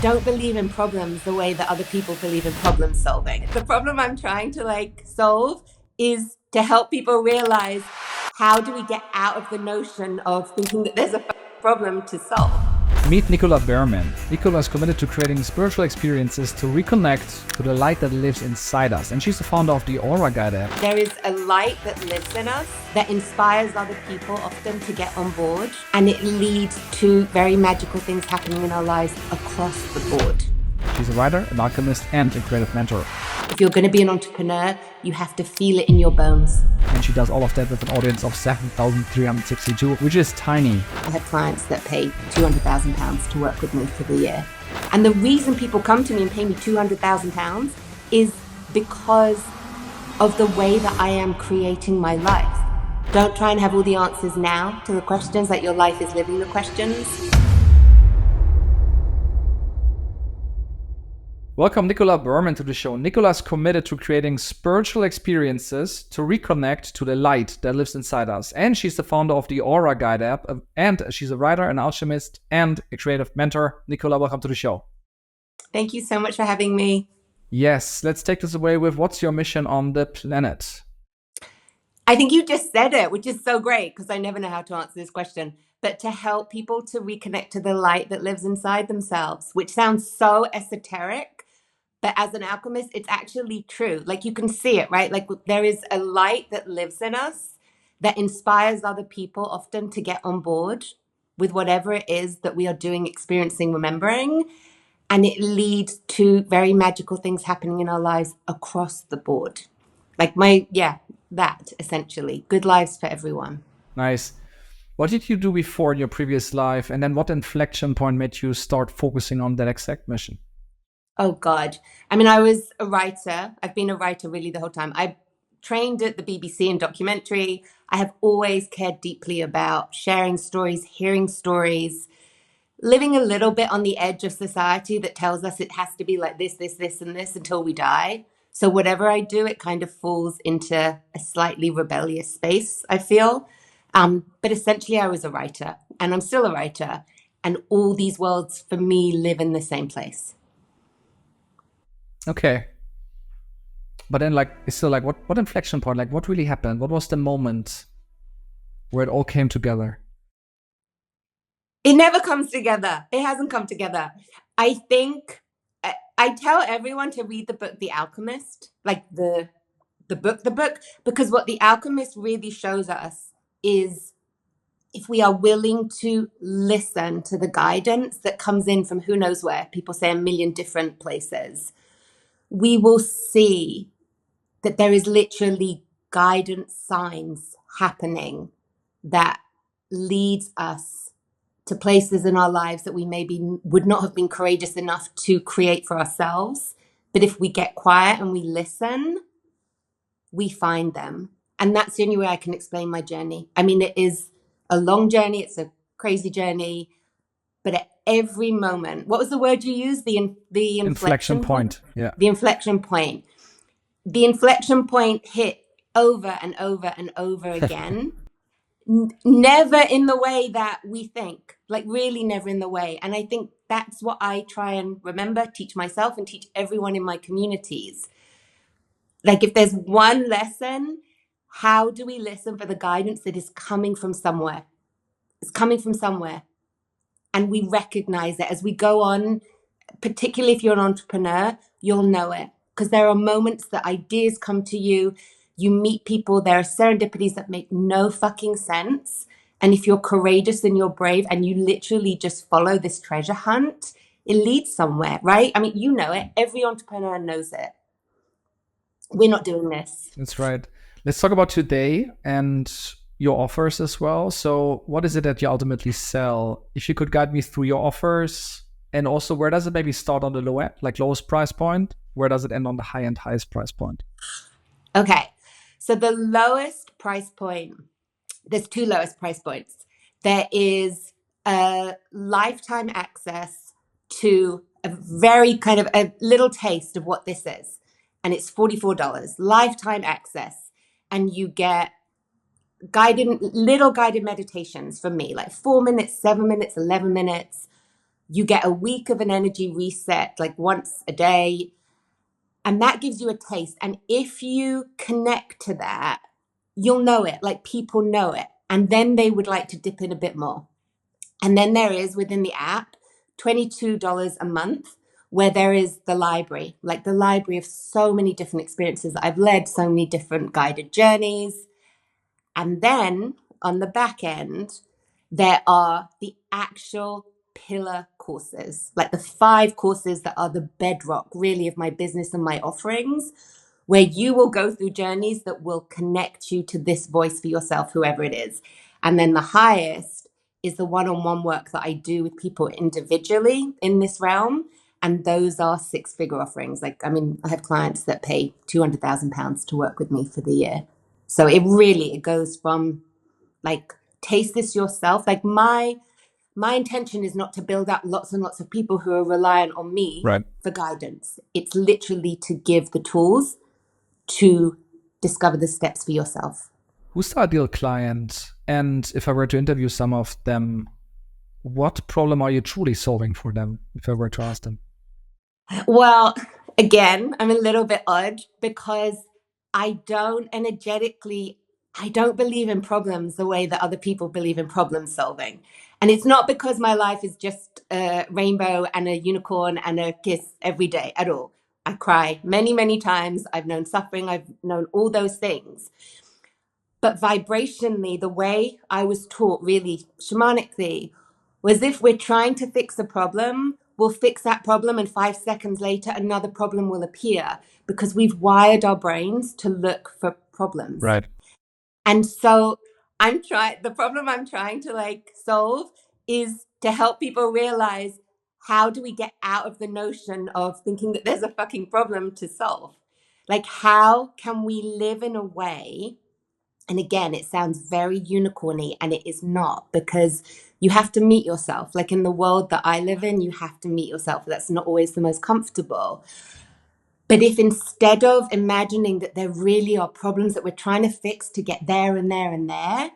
don't believe in problems the way that other people believe in problem solving. The problem I'm trying to solve is to help people realize, how do we get out of the notion of thinking that there's a problem to solve? Meet Nicola Behrman. Nicola is committed to creating spiritual experiences to reconnect to the light that lives inside us. And she's the founder of the Aura Guide app. There is a light that lives in us that inspires other people often to get on board. And it leads to very magical things happening in our lives across the board. She's a writer, an alchemist, and a creative mentor. If you're going to be an entrepreneur, you have to feel it in your bones. And she does all of that with an audience of 7,362, which is tiny. I have clients that pay £200,000 to work with me for the year. And the reason people come to me and pay me £200,000 is because of the way that I am creating my life. Don't try and have all the answers now to the questions, your life is living the questions. Welcome Nicola Behrman to the show. Nicola is committed to creating spiritual experiences to reconnect to the light that lives inside us. And she's the founder of the Aura Guide app. And she's a writer, an alchemist, and a creative mentor. Nicola, welcome to the show. Thank you so much for having me. Yes, let's take this away with what's your mission on the planet? I think you just said it, which is so great because I never know how to answer this question. But to help people to reconnect to the light that lives inside themselves, which sounds so esoteric. But as an alchemist, it's actually true. You can see it, right? There is a light that lives in us that inspires other people often to get on board with whatever it is that we are doing, experiencing, remembering. And it leads to very magical things happening in our lives across the board. That essentially. Good lives for everyone. Nice. What did you do before in your previous life? And then what inflection point made you start focusing on that exact mission? Oh, God. I was a writer. I've been a writer really the whole time. I trained at the BBC in documentary. I have always cared deeply about sharing stories, hearing stories, living a little bit on the edge of society that tells us it has to be like this, and this until we die. So whatever I do, it kind of falls into a slightly rebellious space, I feel. But essentially, I was a writer, and I'm still a writer. And all these worlds, for me, live in the same place. Okay. But then it's still what inflection point? What really happened? What was the moment where it all came together? It never comes together. It hasn't come together. I think I tell everyone to read the book, The Alchemist, the book, because what The Alchemist really shows us is if we are willing to listen to the guidance that comes in from who knows where, people say 1 million different places, we will see that there is literally guidance signs happening that leads us to places in our lives that we maybe would not have been courageous enough to create for ourselves. But if we get quiet and we listen, we find them. And that's the only way I can explain my journey. It is a long journey. It's a crazy journey. But at every moment, what was the word you used? The inflection point. Yeah. The inflection point. The inflection point hit over and over and over again. Never in the way that we think, really never in the way. And I think that's what I try and remember, teach myself and teach everyone in my communities. If there's one lesson, how do we listen for the guidance that is coming from somewhere? It's coming from somewhere. And we recognize it as we go on, particularly if you're an entrepreneur, you'll know it. Because there are moments that ideas come to you, you meet people, there are serendipities that make no fucking sense. And if you're courageous and you're brave and you literally just follow this treasure hunt, it leads somewhere, right? You know it. Every entrepreneur knows it. We're not doing this. That's right. Let's talk about today and your offers as well. So what is it that you ultimately sell? If you could guide me through your offers, and also where does it maybe start on the low end, lowest price point? Where does it end on the high end, highest price point? Okay. So the lowest price point, there's 2 lowest price points. There is a lifetime access to a very kind of a little taste of what this is. And it's $44, lifetime access. And you get little guided meditations from me, 4 minutes, 7 minutes, 11 minutes, You get a week of an energy reset, like once a day, and that gives you a taste. And if you connect to that, you'll know it, like people know it. And then they would like to dip in a bit more. And then there is within the app $22 a month where there is the library, like the library of so many different experiences that I've led, so many different guided journeys. And then on the back end, there are the actual pillar courses, like the 5 courses that are the bedrock, really, of my business and my offerings, where you will go through journeys that will connect you to this voice for yourself, whoever it is. And then the highest is the one-on-one work that I do with people individually in this realm. And those are 6-figure offerings. Like, I mean, I have clients that pay £200,000 to work with me for the year. So it goes from like, taste this yourself. Like my intention is not to build up lots and lots of people who are reliant on me Right. for guidance. It's literally to give the tools to discover the steps for yourself. Who's the ideal client? And if I were to interview some of them, what problem are you truly solving for them, if I were to ask them? Well, again, I'm a little bit odd because I don't believe in problems the way that other people believe in problem solving. And it's not because my life is just a rainbow and a unicorn and a kiss every day at all. I cry many, many times. I've known suffering. I've known all those things. But vibrationally, the way I was taught, really shamanically, was if we're trying to fix a problem, we'll fix that problem, and 5 seconds later, another problem will appear because we've wired our brains to look for problems. Right. And so the problem I'm trying to like solve is to help people realize, how do we get out of the notion of thinking that there's a fucking problem to solve? Like, how can we live in a way? And again, it sounds very unicorny, and it is not, because you have to meet yourself. Like in the world that I live in, you have to meet yourself. That's not always the most comfortable. But if instead of imagining that there really are problems that we're trying to fix to get there and there and there,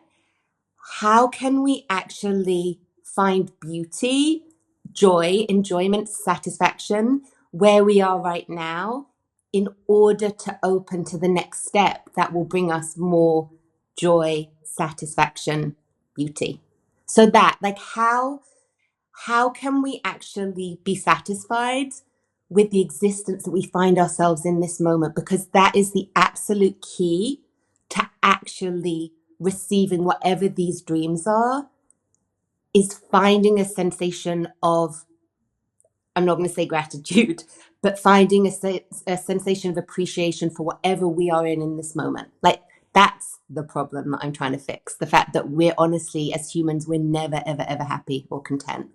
how can we actually find beauty, joy, enjoyment, satisfaction where we are right now in order to open to the next step that will bring us more joy, satisfaction, beauty? So that, like, how can we actually be satisfied with the existence that we find ourselves in this moment? Because that is the absolute key to actually receiving whatever these dreams are, is finding a sensation of, I'm not going to say gratitude, but finding a sensation of appreciation for whatever we are in this moment. Like, that's the problem that I'm trying to fix. The fact that we're honestly, as humans, we're never, ever, ever happy or content.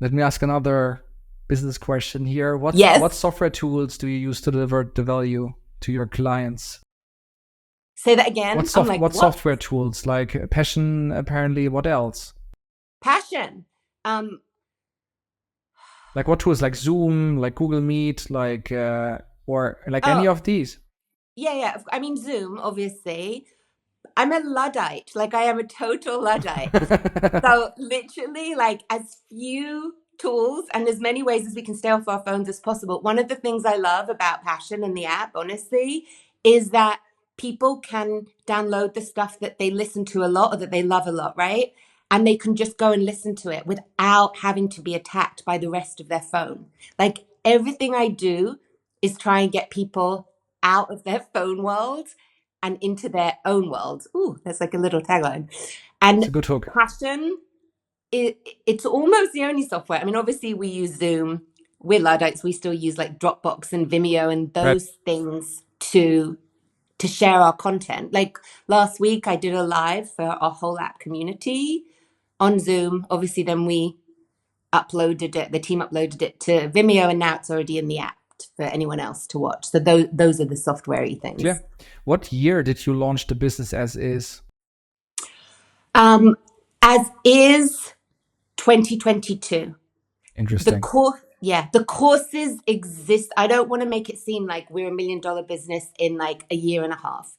Let me ask another business question here. What Yes. software tools do you use to deliver the value to your clients? Say that again. I'm like, What what? software tools, like Passion, apparently? What else? Passion. Um, Like what tools, like Zoom, like Google Meet, like or like any oh, of these? yeah. I mean, Zoom, obviously. I'm a Luddite. Like, I am a total Luddite. So literally, like, as few tools and as many ways as we can stay off our phones as possible. One of the things I love about Passion and the app, honestly, is that people can download the stuff that they listen to a lot or that they love a lot, right? And they can just go and listen to it without having to be attacked by the rest of their phone. Like, everything I do is try and get people out of their phone world and into their own world. Ooh, that's like a little tagline. It's a And good hook. Passion, it's almost the only software. I mean, obviously we use Zoom. We're Luddites. We still use like Dropbox and Vimeo and Right. those things to share our content. Like last week, I did a live for our whole app community on Zoom. Obviously, then we uploaded it. The team uploaded it to Vimeo, and now it's already in the app for anyone else to watch. So those are the software-y things. Clear. What year did you launch the business as is? Um, as is 2022. Interesting. The courses exist. I don't want to make it seem like we're $1 million business in like a year and a half.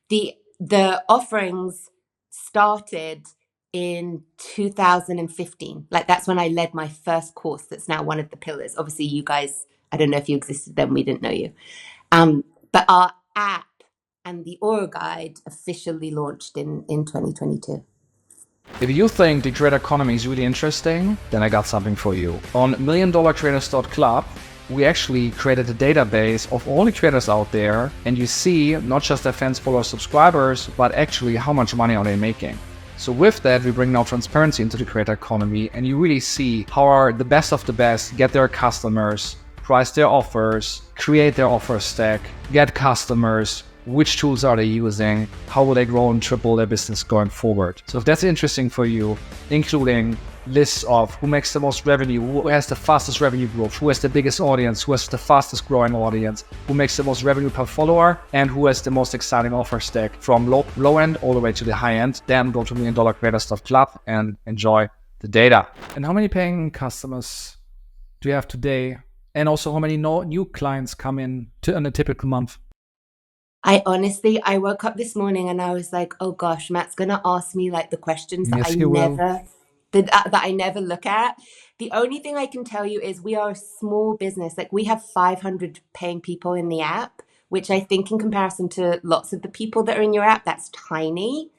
The offerings started in 2015. Like that's when I led my first course that's now one of the pillars. Obviously, you guys, I don't know if you existed then, we didn't know you. But our app and the Aura Guide officially launched in 2022. If you think the creator economy is really interesting, then I got something for you. On milliondollarcreators.club, we actually created a database of all the creators out there, and you see not just their fans, followers, subscribers, but actually how much money are they making. So with that, we bring now transparency into the creator economy, and you really see how are the best of the best get their customers, price their offers, create their offer stack, get customers, which tools are they using, how will they grow and triple their business going forward. So if that's interesting for you, including lists of who makes the most revenue, who has the fastest revenue growth, who has the biggest audience, who has the fastest growing audience, who makes the most revenue per follower, and who has the most exciting offer stack from low end all the way to the high end, then go to milliondollarcreators.club and enjoy the data. And how many paying customers do you have today? And also how many new clients come in a typical month? I woke up this morning and I was like, oh gosh, Matt's gonna ask me like the questions that Yes, you will. that I never look at. The only thing I can tell you is we are a small business. Like we have 500 paying people in the app, which I think in comparison to lots of the people that are in your app, that's tiny.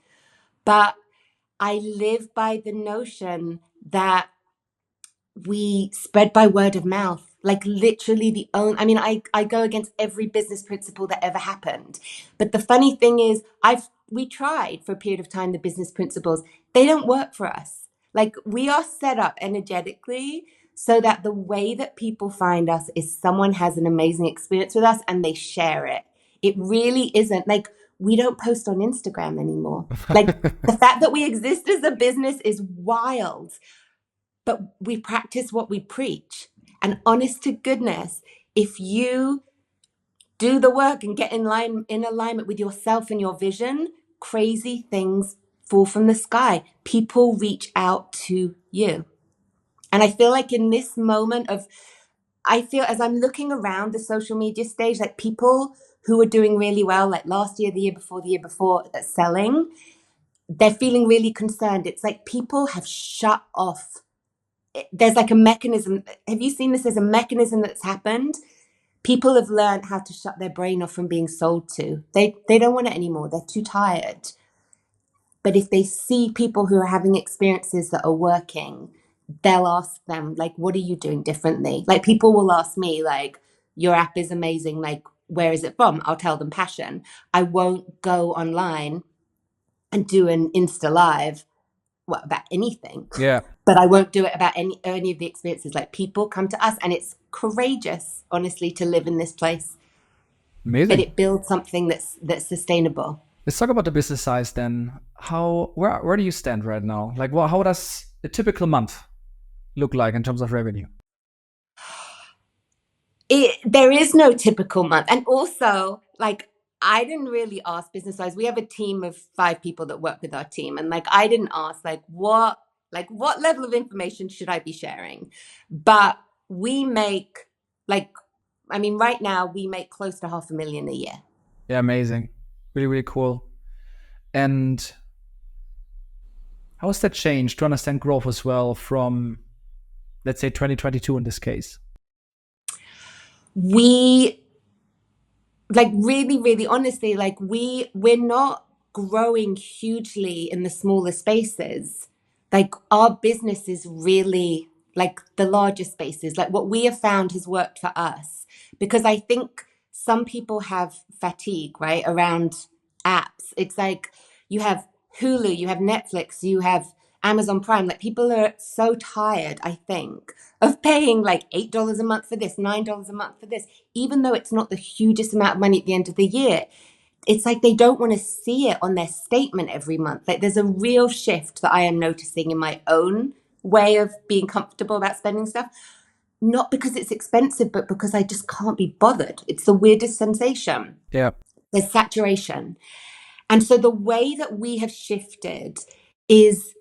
But I live by the notion that we spread by word of mouth. Like literally the only, I mean, I go against every business principle that ever happened. But the funny thing is we tried for a period of time, the business principles, they don't work for us. Like we are set up energetically so that the way that people find us is someone has an amazing experience with us and they share it. It really isn't like we don't post on Instagram anymore. Like the fact that we exist as a business is wild, but we practice what we preach. And honest to goodness, if you do the work and get in alignment with yourself and your vision, crazy things fall from the sky. People reach out to you. And I feel like in this moment of, I feel as I'm looking around the social media stage, like people who are doing really well, like last year, the year before, selling, they're feeling really concerned. It's like people have shut off. There's like a mechanism. Have you seen this? There's a mechanism that's happened. People have learned how to shut their brain off from being sold to. They don't want it anymore. They're too tired. But if they see people who are having experiences that are working, they'll ask them, like, what are you doing differently? Like people will ask me, like, your app is amazing. Like, where is it from? I'll tell them passion. I won't go online and do an Insta live about anything, Yeah, but I won't do it about any of the experiences. Like people come to us, and it's courageous, honestly, to live in this place, but amazing. it builds something that's sustainable. Let's talk about the business size then. Where do you stand right now? Like, how does a typical month look like in terms of revenue? There is no typical month, and also like I didn't really ask business wise. We have a team of 5 people that work with our team, and like I didn't ask what level of information should I be sharing, but we make like I mean right now we make close to 500,000 a year. Yeah, amazing. Really, really cool. And how has that changed to understand growth as well from, let's say, 2022 in this case? We like really honestly, like we're not growing hugely in the smaller spaces. Like our business is really like the larger spaces. Like what we have found has worked for us, because I think some people have fatigue, right, around apps. It's like you have Hulu, you have Netflix, you have Amazon Prime. Like people are so tired, I think, of paying like $8 a month for this, $9 a month for this, even though it's not the hugest amount of money at the end of the year. It's like they don't want to see it on their statement every month. Like there's a real shift that I am noticing in my own way of being comfortable about spending stuff. Not because it's expensive, but because I just can't be bothered. It's the weirdest sensation. Yeah. There's saturation. And so the way that we have shifted is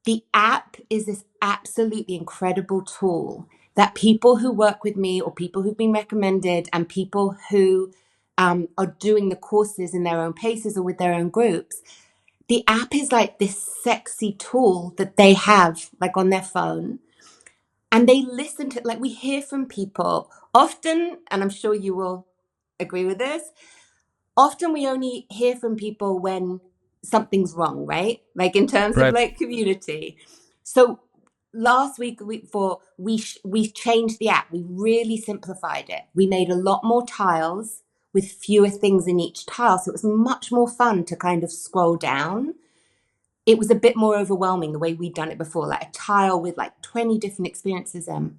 the app is this absolutely incredible tool that people who work with me or people who've been recommended and people who are doing the courses in their own paces or with their own groups, the app is like this sexy tool that they have like on their phone, and they listen to, like, we hear from people often, and I'm sure you will agree with this. Often we only hear from people when something's wrong, right? Like in terms of Right. like community. So last week, the week before, we changed the app. We really simplified it. We made a lot more tiles with fewer things in each tile, so it was much more fun to kind of scroll down. It was a bit more overwhelming the way we'd done it before, like a tile with like 20 different experiences in.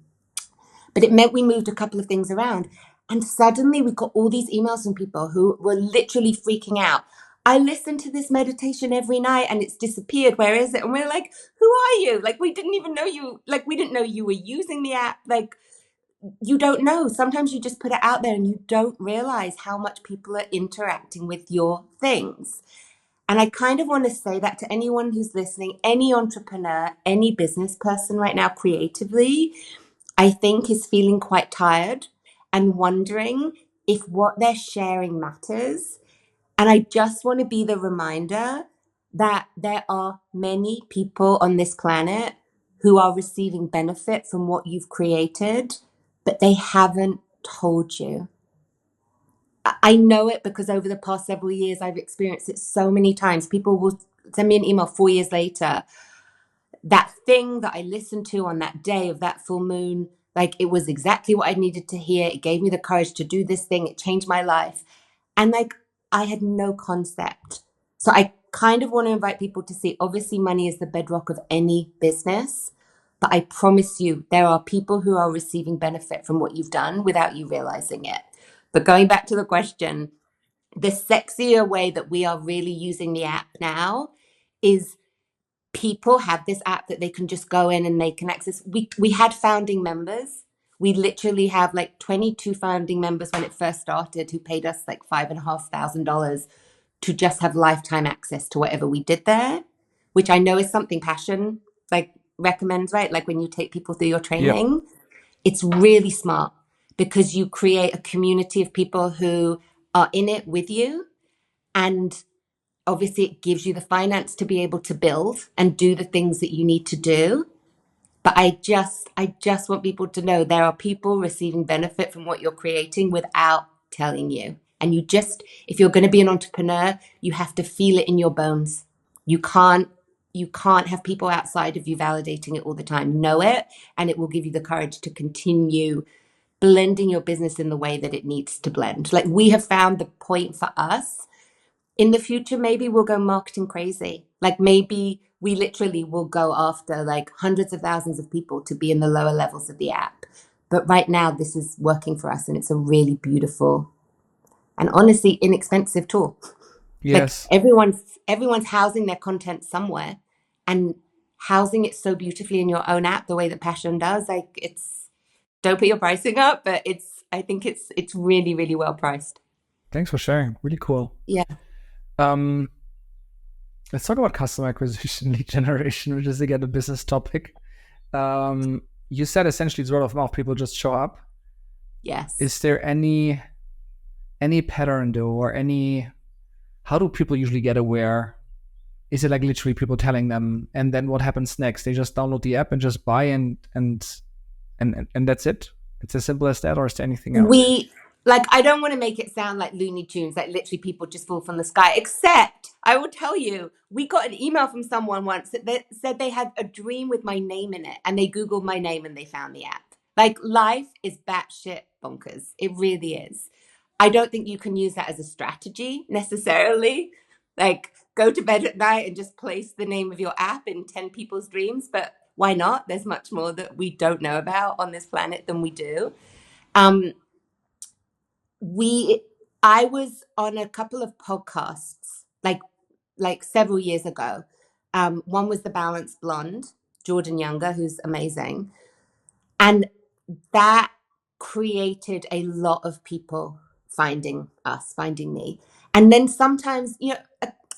But it meant we moved a couple of things around. And suddenly we got all these emails from people who were literally freaking out. I listen to this meditation every night and it's disappeared. Where is it? And we're like, who are you? Like, we didn't even know you. Like, we didn't know you were using the app. Like, you don't know. Sometimes you just put it out there and you don't realize how much people are interacting with your things. And I kind of want to say that to anyone who's listening, any entrepreneur, any business person right now creatively, I think is feeling quite tired and wondering if what they're sharing matters. And I just want to be the reminder that there are many people on this planet who are receiving benefit from what you've created, but they haven't told you. I know it because over the past several years, I've experienced it so many times. People will send me an email 4 years later. That thing that I listened to on that day of that full moon, like it was exactly what I needed to hear. It gave me the courage to do this thing. It changed my life. And like, I had no concept. So I kind of want to invite people to see, obviously, money is the bedrock of any business. But I promise you, there are people who are receiving benefit from what you've done without you realizing it. But going back to the question, the sexier way that we are really using the app now is people have this app that they can just go in and they can access. We had founding members. We literally have like 22 founding members when it first started who paid us like $5,500 to just have lifetime access to whatever we did there, which I know is something Passion like recommends, right? Like when you take people through your Yep. training, it's really smart because you create a community of people who are in it with you, and obviously it gives you the finance to be able to build and do the things that you need to do. But I just want people to know there are people receiving benefit from what you're creating without telling you. And you just, if you're going to be an entrepreneur, you have to feel it in your bones. You can't you can't have people outside of you validating it all the time. Know it, and it will give you the courage to continue blending your business in the way that it needs to blend. Like, we have found the point for us. In the future, maybe we'll go marketing crazy. Like, maybe we literally will go after like hundreds of thousands of people to be in the lower levels of the app. But right now, this is working for us, and it's a really beautiful and honestly inexpensive tool. Like, Yes. everyone's housing their content somewhere, and housing it so beautifully in your own app, the way that Passion does. Like, it's, don't put your pricing up, but I think it's really, really well priced. Thanks for sharing. Really cool. Yeah. Um, let's talk about customer acquisition, lead generation, which is again a business topic. You said essentially it's word of mouth. People just show up. Yes. Is there any pattern though, or any? How do people usually get aware? Is it like literally people telling them, and then what happens next? They just download the app and just buy, and that's it. It's as simple as that, or is there anything else? We, like, I don't want to make it sound like Looney Tunes, like literally people just fall from the sky. Except I will tell you, we got an email from someone once that said they had a dream with my name in it, and they Googled my name and they found the app. Like, life is batshit bonkers. It really is. I don't think you can use that as a strategy necessarily. Like, go to bed at night and just place the name of your app in 10 people's dreams. But why not? There's much more that we don't know about on this planet than we do. Um, we I was on a couple of podcasts like several years ago. One was The Balanced Blonde, Jordan Younger, who's amazing. And that created a lot of people finding us, finding me. And then sometimes,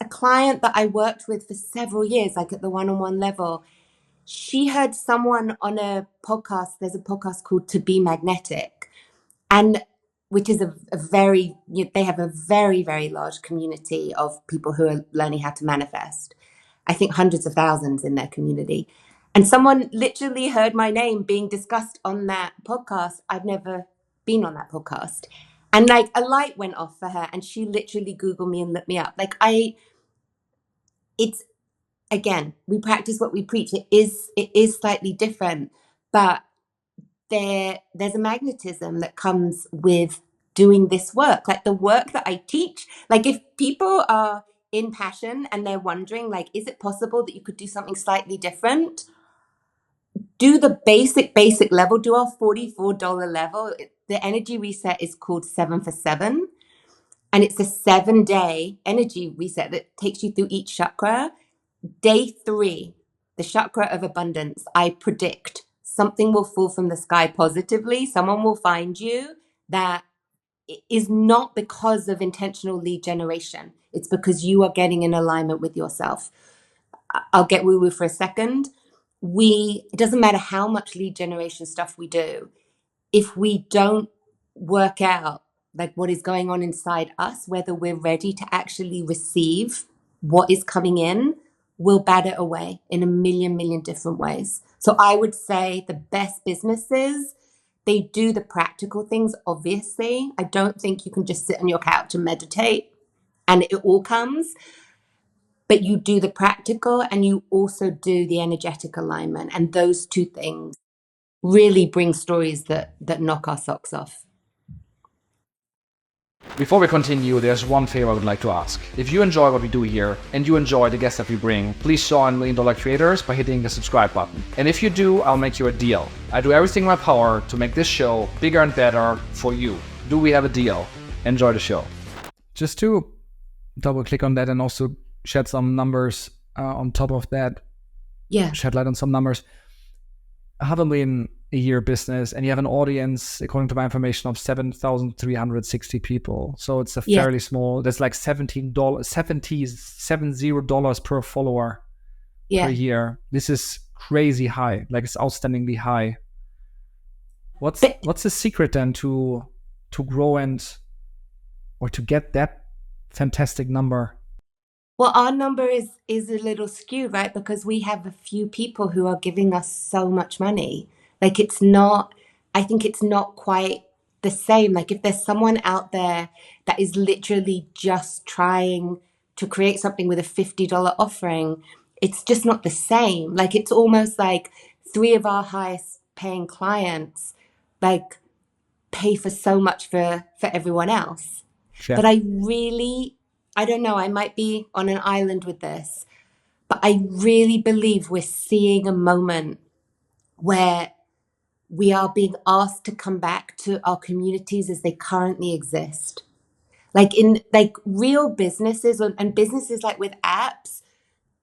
a client that I worked with for several years, like at the one-on-one level, she heard someone on a podcast. There's a podcast called To Be Magnetic. And which is a very, they have a very, very large community of people who are learning how to manifest. I think hundreds of thousands in their community. And someone literally heard my name being discussed on that podcast. I've never been on that podcast. And like a light went off for her and she literally Googled me and looked me up. It's, again, we practice what we preach. It is slightly different, but there's a magnetism that comes with doing this work, like the work that I teach. Like if people are in passion and they're wondering, like, is it possible that you could do something slightly different? Do the basic level, do our $44 level. The energy reset is called 7 for 7. And it's a 7-day energy reset that takes you through each chakra. Day 3, the chakra of abundance, I predict something will fall from the sky positively. Someone will find you that is not because of intentional lead generation. It's because you are getting in alignment with yourself. I'll get woo-woo for a second. It doesn't matter how much lead generation stuff we do. If we don't work out like what is going on inside us, whether we're ready to actually receive what is coming in, we'll bat it away in a million different ways. So I would say the best businesses, they do the practical things, obviously. I don't think you can just sit on your couch and meditate and it all comes. But you do the practical and you also do the energetic alignment. And those two things really bring stories that knock our socks off. Before we continue, there's one favor I would like to ask. If you enjoy what we do here and you enjoy the guests that we bring, please join $1 Million Creators by hitting the subscribe button. And if you do, I'll make you a deal. I do everything in my power to make this show bigger and better for you. Do we have a deal? Enjoy the show. Just to double click on that and also shed some numbers on top of that. Yeah. Shed light on some numbers. $500 million a year business, and you have an audience, according to my information, of 7,360 people. So it's a fairly small. That's like $70 per follower per year. This is crazy high. Like it's outstandingly high. What's the secret then to grow or to get that fantastic number? Well, our number is a little skewed, right? Because we have a few people who are giving us so much money. Like I think it's not quite the same. Like if there's someone out there that is literally just trying to create something with a $50 offering, it's just not the same. Like it's almost like 3 of our highest paying clients, like pay for so much for everyone else. Sure. But I don't know, I might be on an island with this, but I really believe we're seeing a moment where we are being asked to come back to our communities as they currently exist. Like in like real businesses and businesses like with apps,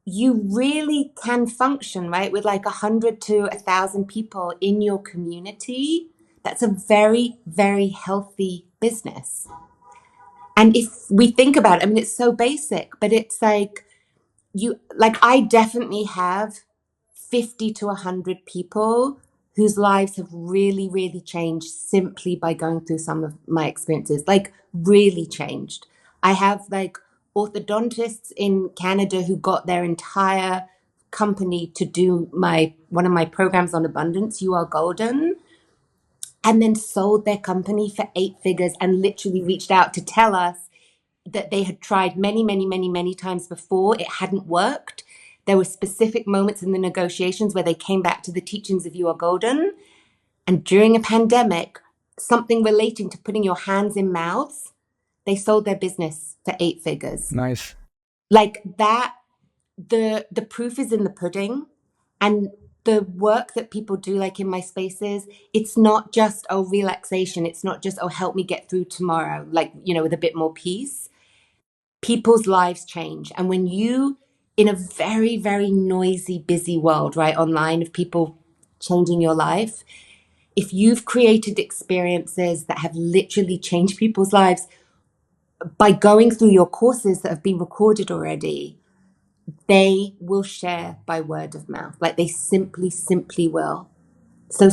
you really can function, right? With like 100 to 1,000 people in your community. That's a very, very healthy business. And if we think about it, I mean, it's so basic, but it's like I definitely have 50 to 100 people whose lives have really, really changed simply by going through some of my experiences, like really changed. I have like orthodontists in Canada who got their entire company to do one of my programs on abundance, You Are Golden, and then sold their company for 8 figures and literally reached out to tell us that they had tried many times before. It hadn't worked. There were specific moments in the negotiations where they came back to the teachings of You Are Golden. And during a pandemic, something relating to putting your hands in mouths, they sold their business for 8 figures. Nice. Like that, the proof is in the pudding. And the work that people do, like in my spaces, it's not just, oh, relaxation. It's not just, oh, help me get through tomorrow, like, with a bit more peace. People's lives change. And when you, in a very, very noisy, busy world, right, online, of people changing your life, if you've created experiences that have literally changed people's lives by going through your courses that have been recorded already, they will share by word of mouth. Like they simply will. So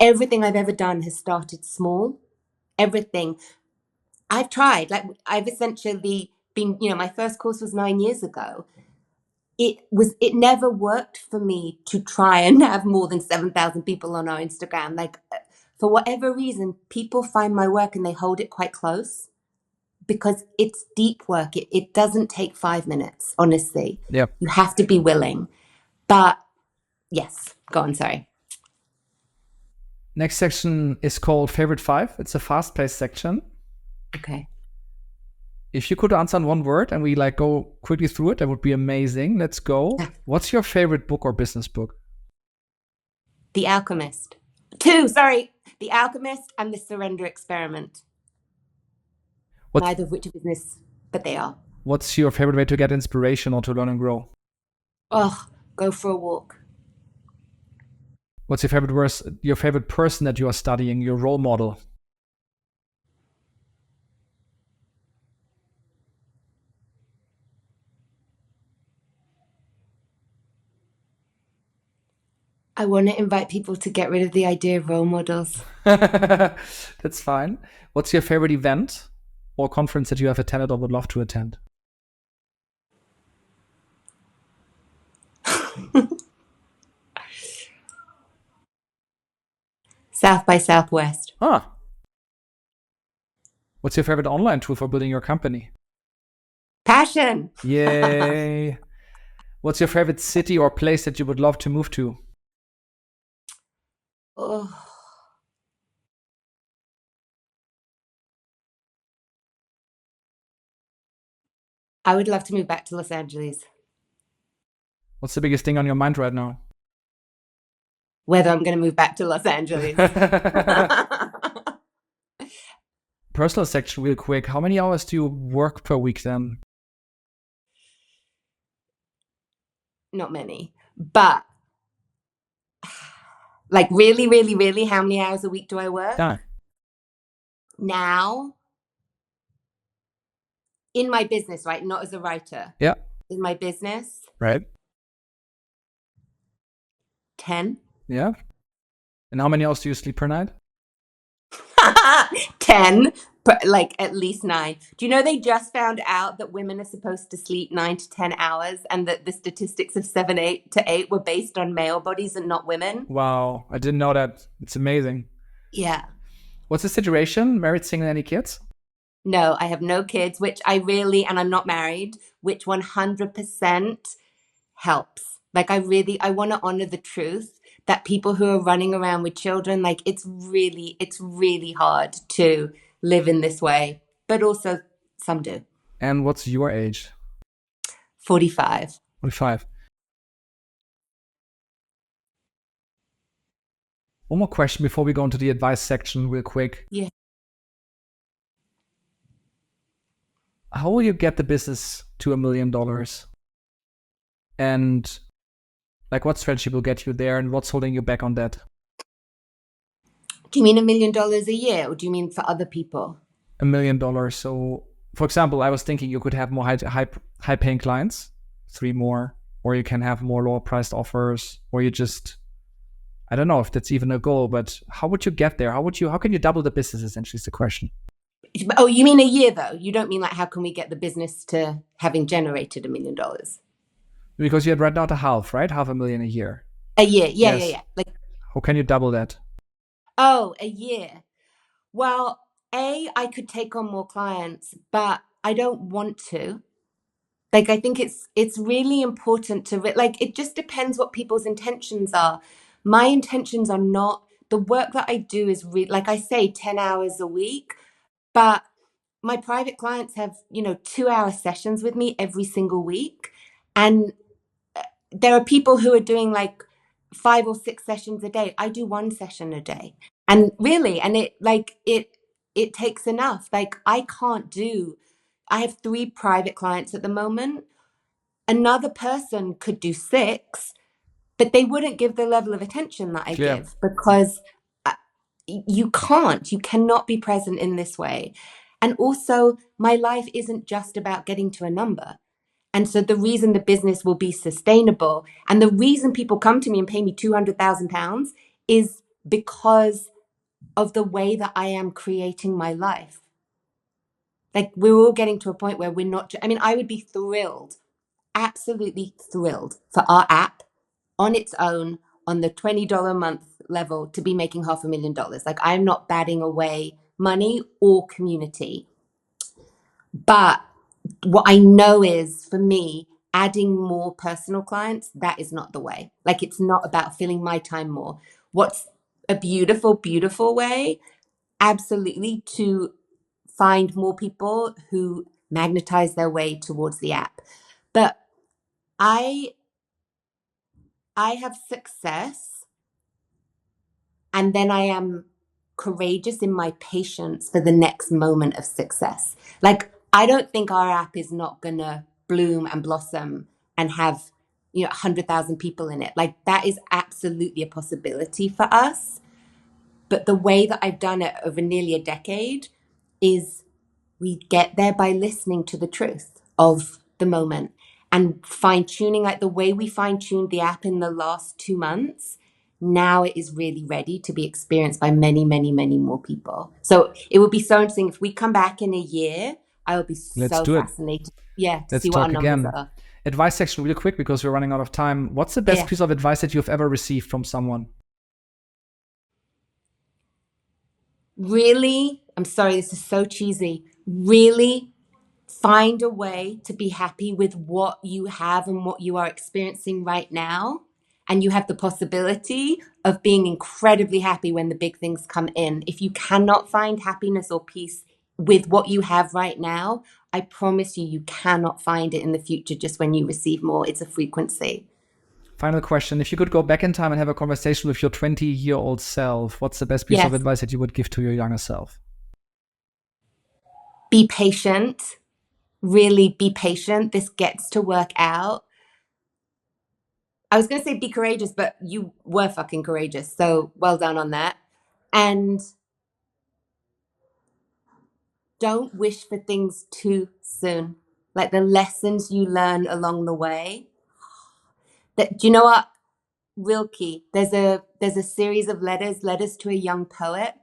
everything I've ever done has started small. everything. I've tried, like, I've essentially been, my first course was 9 years ago. It never worked for me to try and have more than 7,000 people on our Instagram. Like, for whatever reason, people find my work and they hold it quite close because it's deep work. It doesn't take 5 minutes, honestly. Yeah. You have to be willing. But yes, go on, sorry. Next section is called Favorite Five. It's a fast-paced section. Okay. If you could answer in one word and we like go quickly through it, that would be amazing. Let's go. What's your favorite book or business book? The Alchemist. Two, sorry. The Alchemist and The Surrender Experiment. Neither of which are business, but they are. What's your favorite way to get inspiration or to learn and grow? Oh, go for a walk. What's your favorite person that you are studying, your role model? I want to invite people to get rid of the idea of role models. That's fine. What's your favorite event or conference that you have attended or would love to attend? South by Southwest. Ah. What's your favorite online tool for building your company? Passion. Yay. What's your favorite city or place that you would love to move to? Oh. I would love to move back to Los Angeles. What's the biggest thing on your mind right now? Whether I'm going to move back to Los Angeles. Personal section real quick. How many hours do you work per week then? Not many. But like really, really, really, how many hours a week do I work? Yeah. Now, in my business, right? Not as a writer. Yeah. In my business. Right. 10. Yeah. And how many hours do you sleep per night? 10, like at least 9. Do you know they just found out that women are supposed to sleep 9 to 10 hours and that the statistics of 7, 8 to 8 were based on male bodies and not women? Wow. I didn't know that. It's amazing. Yeah. What's the situation? Married, single, any kids? No, I have no kids, which I really, and I'm not married, which 100% helps. Like I want to honor the truth that people who are running around with children, like it's really hard to live in this way, but also some do. And what's your age? 45. 45. One more question before we go into the advice section real quick. Yeah. How will you get the business to $1 million? And like what strategy will get you there and what's holding you back on that? Do you mean $1 million a year or do you mean for other people? $1 million. So for example, I was thinking you could have more high paying clients, 3 more, or you can have more lower priced offers, or you just, I don't know if that's even a goal, but how would you get there? How can you double the business essentially is the question. Oh, you mean a year though? You don't mean like how can we get the business to having generated $1 million? Because you had right now the half, right? $500,000 a year. A year, yeah, Yes. yeah. Like, how can you double that? oh, a year. Well, I could take on more clients, but I don't want to. Like, I think it's really important to like. It just depends what people's intentions are. My intentions are not the work that I do is like I say, 10 hours a week, but my private clients have 2-hour sessions with me every single week, and there are people who are doing like 5 or 6 sessions a day. I do 1 session a day. And really, and it takes enough. Like I have 3 private clients at the moment. Another person could do 6, but they wouldn't give the level of attention that I give because you cannot be present in this way. And also my life isn't just about getting to a number. And so the reason the business will be sustainable and the reason people come to me and pay me £200,000 is because of the way that I am creating my life. Like, we're all getting to a point where we're not, I mean, I would be thrilled, absolutely thrilled for our app on its own, on the $20 a month level, to be making $500,000. Like, I'm not batting away money or community. But what I know is, for me, adding more personal clients, that is not the way. Like, it's not about filling my time more. What's a beautiful, beautiful way? Absolutely, to find more people who magnetize their way towards the app. But I have success, and then I am courageous in my patience for the next moment of success. Like, I don't think our app is not gonna bloom and blossom and have 100,000 people in it. Like, that is absolutely a possibility for us. But the way that I've done it over nearly a decade is, we get there by listening to the truth of the moment and fine tuning, like the way we fine tuned the app in the last 2 months. Now it is really ready to be experienced by many, many, many more people. So it would be so interesting if we come back in a year. I will be Let's so do it. fascinated, yeah, to Let's see what our talk numbers again. are. Advice section, real quick, because we're running out of time. What's the best Yeah. piece of advice that you've ever received from someone? Really, I'm sorry, this is so cheesy. Really find a way to be happy with what you have and what you are experiencing right now. And you have the possibility of being incredibly happy when the big things come in. If you cannot find happiness or peace with what you have right now, I promise you, you cannot find it in the future just when you receive more. It's a frequency. Final question. If you could go back in time and have a conversation with your 20-year-old self, what's the best piece of Yes. advice that you would give to your younger self? Be patient. Really be patient. This gets to work out. I was going to say be courageous, but you were fucking courageous. So well done on that. And don't wish for things too soon. Like, the lessons you learn along the way. That, do you know what? Rilke, there's a series of letters to a young poet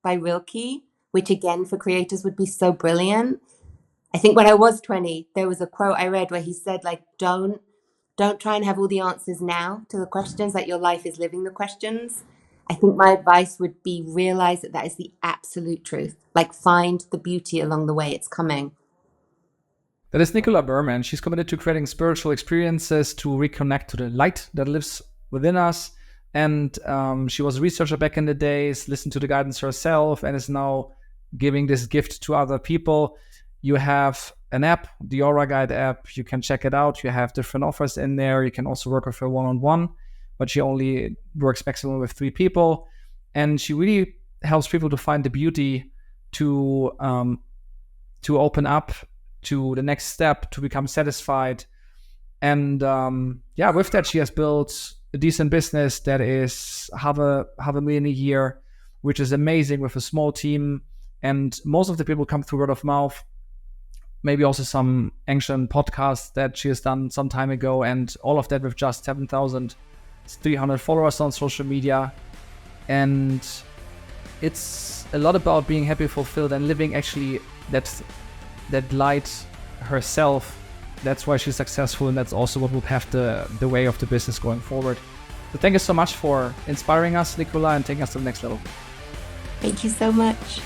by Rilke, which again for creators would be so brilliant. I think when I was 20, there was a quote I read where he said, like, don't try and have all the answers now to the questions, that your life is living the questions. I think my advice would be, realize that that is the absolute truth. Like, find the beauty along the way it's coming. That is Nicola Behrman. She's committed to creating spiritual experiences to reconnect to the light that lives within us. And she was a researcher back in the days, listened to the guidance herself, and is now giving this gift to other people. You have an app, the Aura Guide app. You can check it out. You have different offers in there. You can also work with her one-on-one, but she only works maximum with 3 people. And she really helps people to find the beauty to open up to the next step, to become satisfied. And with that, she has built a decent business that is half a million a year, which is amazing, with a small team. And most of the people come through word of mouth, maybe also some ancient podcasts that she has done some time ago, and all of that with just 7,300 followers on social media. And it's a lot about being happy, fulfilled, and living actually that light herself. That's why she's successful, and that's also what will have the way of the business going forward. So thank you so much for inspiring us, Nicola, and taking us to the next level. Thank you so much.